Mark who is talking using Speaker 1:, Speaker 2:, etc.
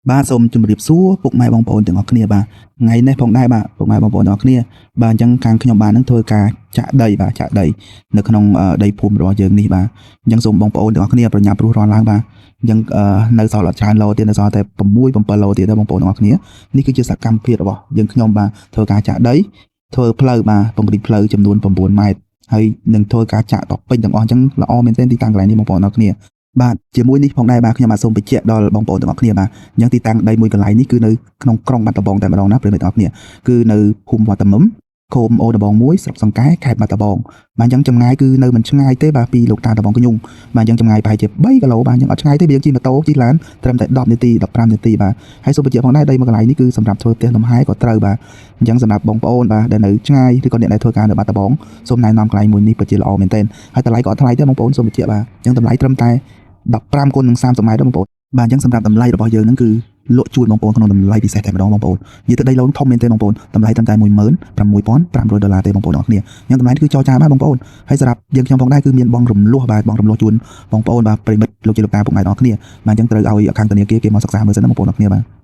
Speaker 1: បាទសូមជម្រាបសួរពុកម៉ែបងប្អូនទាំងអស់គ្នាបាទថ្ងៃនេះផងដែរបាទពុកម៉ែបងប្អូនទាំងអស់គ្នាបាទអញ្ចឹងខាងខ្ញុំបាទនឹងធ្វើការចាក់ដីបាទចាក់ដីនៅក្នុងដីភូមិរបស់យើងនេះបាទអញ្ចឹងសូមបងប្អូនទាំងអស់គ្នាប្រញាប់ព្រោះរាន់ឡើងបាទអញ្ចឹងនៅសល់អត់ច្រើនឡូទៀតនៅសល់តែ6 7ឡូទៀតទេបងប្អូនទាំងអស់គ្នានេះគឺជាសកម្មភាពរបស់យើងខ្ញុំបាទធ្វើការចាក់ដីធ្វើផ្លូវបាទពង្រីកផ្លូវចំនួន9ម៉ែត្រហើយនឹងធ្វើការចាក់តពេញទាំងអស់អញ្ចឹងល្អមែនទែនទីតាំងកន្លែងនេះបងប្អូនទាំងអស់គ្នាបាទជាមួយនេះផងដែរបាទខ្ញុំបាទសូមបញ្ជាក់ដល់បងប្អូនទាំងអស់គ្នាបាទអញ្ចឹងទីតាំងដីមួយកន្លែងនេះគឺនៅក្នុងក្រុងបាត់ដំបងតែម្ដងណាប្រិយមិត្តទាំងអស់គ្នាគឺនៅភូមិវត្តមុំឃុំអូដបង1ស្រុកសង្កែខេត្តបាត់ដំបងបាទអញ្ចឹងចម្ងាយគឺនៅមិនឆ្ងាយទេបាទពីលោកតាដំបងកញ្ញុងបាទអញ្ចឹងចម្ងាយប្រហែលជា3គីឡូបាទអញ្ចឹងអត់ឆ្ងាយទេបើយើងជិះម៉ូតូជិះឡានត្រឹមតែ10នាទី15នាទីបាទហើយសូមបញ្ជាក់ផងដែរដីមួយកន្លែងនេះគឺសម្រាប់ធ្វើផ្ទះលំហែក៏ត្រូវបាទអញ្ចឹងសម្រាប់បងប្អូនបាទដែលនៅឆ្ងាយឬក៏អ្នកដែលធ្វើការនៅបាត់ដំបងសូមណែនាំកន្លែងមួយនេះពិតជាល្អមែនទែនហើយតម្លៃក៏អត់ថ្លៃទេបងប្អូនសូមបញ្ជាក់បាទអញ្ចឹងតម្លៃត្រឹមតែ15គុណនឹង30ម៉ែត្របងប្អូនបាទអញ្ចឹងសម្រាប់តម្លៃរបស់យើងហ្នឹងគឺលក់ជូនបងប្អូនក្នុងតម្លៃពិសេសតែម្ដងបងប្អូននិយាយទៅដីឡូនធំមែនទេបងប្អូនតម្លៃត្រឹមតែ$16,500ទេបងប្អូនអរគ្នាអញ្ចឹងតម្លៃគឺចរចាបានបងប្អូនហើយសម្រាប់យើងខ្ញុំផងដែរគឺមានបងរំលោះបាទបងរំលោះជូនបងប្អូនបាទប្រិមិត្តលោកជាលោកតាពុកម៉ែបងប្អូនគ្នាបាទអញ្ចឹងត្រូវឲ្យខាងធនាគារគេមកសិក្សាមើលសិនណាបងប្អូនអរគ្នាបាទ